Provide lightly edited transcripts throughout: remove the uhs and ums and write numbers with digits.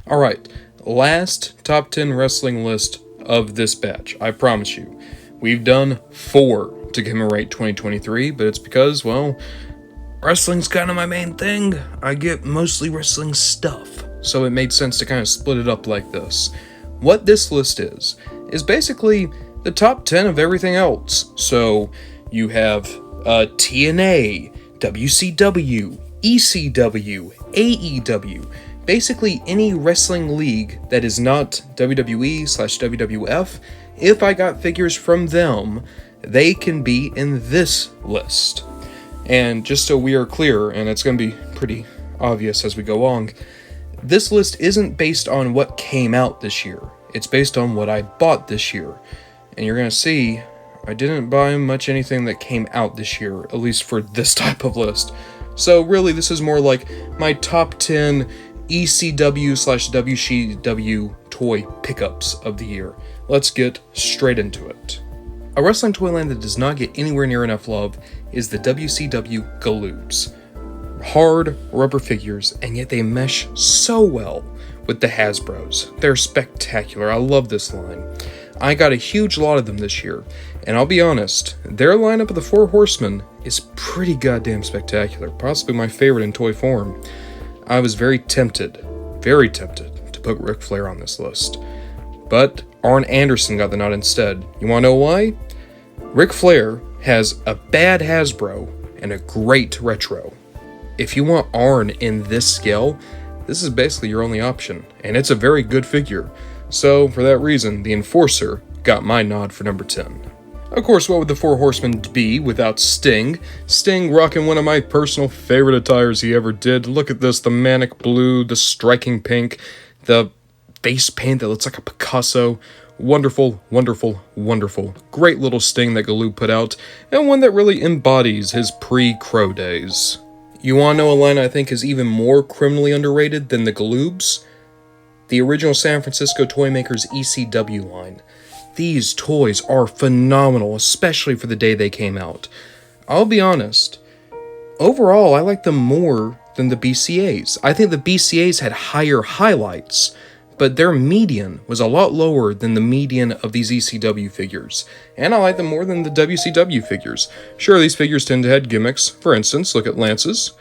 Alright, last top 10 wrestling list of this batch, I promise you. We've done 4 to commemorate 2023, but it's because, well, wrestling's kind of my main thing. I get mostly wrestling stuff, so it made sense to kind of split it up like this. What this list is basically the top 10 of everything else. So you have TNA, WCW, ECW, AEW, basically any wrestling league that is not WWE/WWF. If I got figures from them, they can be in this list. And just so we are clear, and it's going to be pretty obvious as we go along, this list isn't based on what came out this year. It's based on what I bought this year. And you're going to see, I didn't buy much anything that came out this year, at least for this type of list. So really, this is more like my top 10 ECW/WCW toy pickups of the year. Let's get straight into it. A wrestling toy line that does not get anywhere near enough love is the WCW Galoobs. Hard rubber figures, and yet they mesh so well with the Hasbros. They're spectacular. I love this line. I got a huge lot of them this year, and I'll be honest, their lineup of the Four Horsemen is pretty goddamn spectacular, possibly my favorite in toy form. I was very tempted to put Ric Flair on this list, but Arn Anderson got the nod instead. You wanna know why? Ric Flair has a bad Hasbro and a great retro. If you want Arn in this scale, this is basically your only option, and it's a very good figure. So, for that reason, the Enforcer got my nod for number 10. Of course, what would the Four Horsemen be without Sting? Sting rocking one of my personal favorite attires he ever did. Look at this, the manic blue, the striking pink, the face paint that looks like a Picasso. Wonderful, wonderful, wonderful. Great little Sting that Galoob put out, and one that really embodies his pre-Crow days. You wanna know a line I think is even more criminally underrated than the Galoobs? The original San Francisco Toymakers ECW line. These toys are phenomenal, especially for the day they came out. I'll be honest, overall I like them more than the BCAs. I think the BCAs had higher highlights, but their median was a lot lower than the median of these ECW figures, and I like them more than the WCW figures. Sure, these figures tend to have gimmicks, for instance, look at Lance's,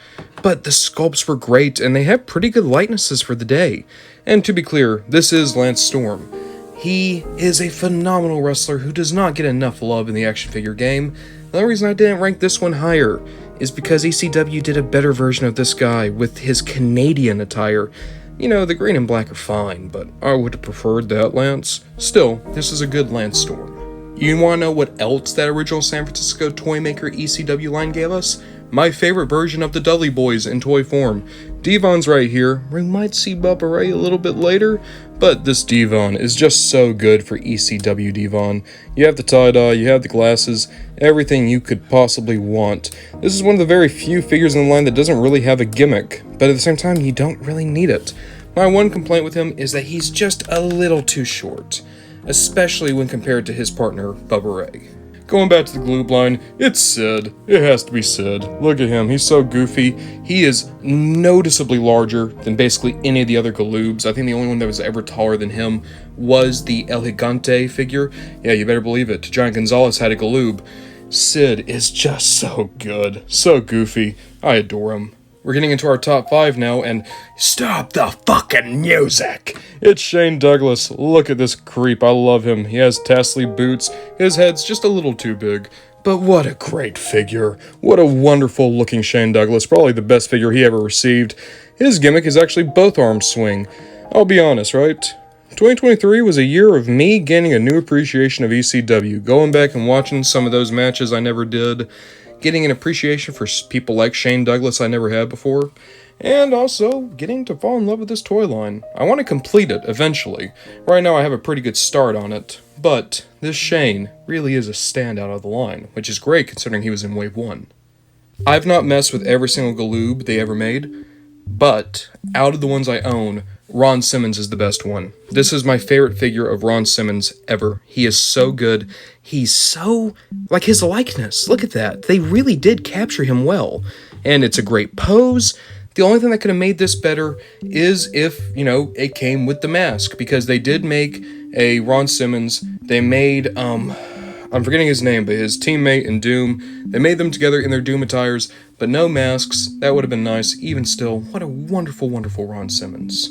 but the sculpts were great, and they have pretty good likenesses for the day. And to be clear, this is Lance Storm. He is a phenomenal wrestler who does not get enough love in the action figure game. The only reason I didn't rank this one higher is because ECW did a better version of this guy with his Canadian attire. You know, the green and black are fine, but I would have preferred that Lance. Still, this is a good Lance Storm. You want to know what else that original San Francisco Toymaker ECW line gave us? My favorite version of the Dudley Boys in toy form. Devon's right here. We might see Bubba Ray a little bit later, but this Devon is just so good for ECW Devon. You have the tie-dye, you have the glasses, everything you could possibly want. This is one of the very few figures in the line that doesn't really have a gimmick, but at the same time, you don't really need it. My one complaint with him is that he's just a little too short, especially when compared to his partner, Bubba Ray. Going back to the Galoob line, it's Sid. It has to be Sid. Look at him, he's so goofy. He is noticeably larger than basically any of the other Galoobs. I think the only one that was ever taller than him was the El Gigante figure. Yeah, you better believe it. Giant Gonzalez had a Galoob. Sid is just so good. So goofy. I adore him. We're getting into our top 5 now, and stop the fucking music! It's Shane Douglas. Look at this creep. I love him. He has tassely boots. His head's just a little too big. But what a great figure. What a wonderful looking Shane Douglas. Probably the best figure he ever received. His gimmick is actually both arms swing. I'll be honest, right? 2023 was a year of me gaining a new appreciation of ECW. Going back and watching some of those matches I never did. Getting an appreciation for people like Shane Douglas I never had before, and also getting to fall in love with this toy line. I want to complete it eventually. Right now I have a pretty good start on it, but this Shane really is a standout of the line, which is great considering he was in Wave 1. I've not messed with every single Galoob they ever made, but out of the ones I own, Ron Simmons is the best one. This is my favorite figure of Ron Simmons ever. He is so good. He's so, like his likeness. Look at that. They really did capture him well. And it's a great pose. The only thing that could have made this better is if, it came with the mask, because they did make a Ron Simmons. They made, I'm forgetting his name, but his teammate in Doom. They made them together in their Doom attires, but no masks. That would have been nice. Even still, what a wonderful, wonderful Ron Simmons.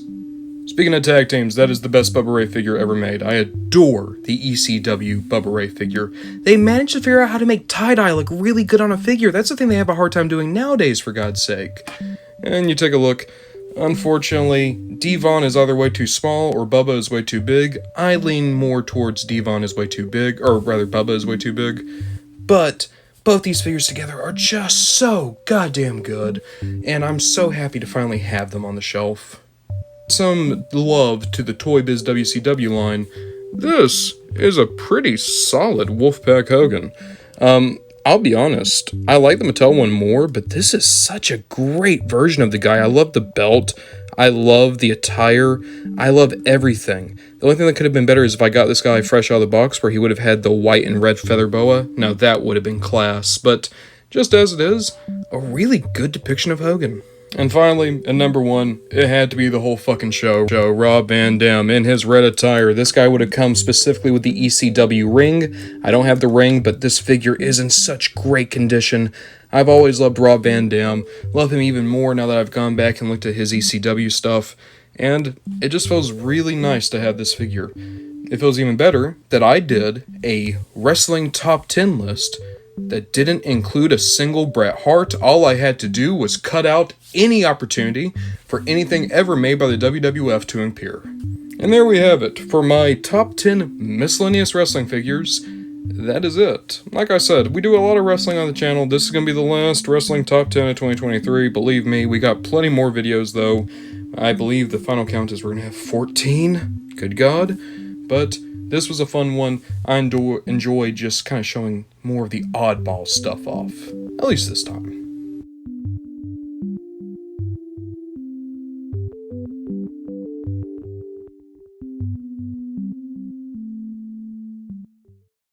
Speaking of tag teams, that is the best Bubba Ray figure ever made. I adore the ECW Bubba Ray figure. They managed to figure out how to make tie-dye look really good on a figure. That's the thing they have a hard time doing nowadays, for God's sake. And you take a look. Unfortunately, Devon is either way too small or Bubba is way too big. I lean more towards Devon is way too big, or rather Bubba is way too big. But both these figures together are just so goddamn good, and I'm so happy to finally have them on the shelf. Some love to the Toy Biz WCW line. This is a pretty solid Wolfpack Hogan. I'll be honest, I like the Mattel one more, but this is such a great version of the guy. I love the belt, I love the attire, I love everything. The only thing that could have been better is if I got this guy fresh out of the box where he would have had the white and red feather boa. Now that would have been class, but just as it is, a really good depiction of Hogan. And finally, at number 1, it had to be the whole fucking show. Rob Van Dam in his red attire. This guy would have come specifically with the ECW ring. I don't have the ring, but this figure is in such great condition. I've always loved Rob Van Dam. Love him even more now that I've gone back and looked at his ECW stuff. And it just feels really nice to have this figure. It feels even better that I did a wrestling top 10 list that didn't include a single Bret Hart. All I had to do was cut out any opportunity for anything ever made by the WWF to appear. And there we have it. For my top 10 miscellaneous wrestling figures, that is it. Like I said, we do a lot of wrestling on the channel. This is going to be the last wrestling top 10 of 2023. Believe me, we got plenty more videos though. I believe the final count is we're going to have 14. Good God. But this was a fun one. I enjoy just kind of showing more of the oddball stuff off. At least this time.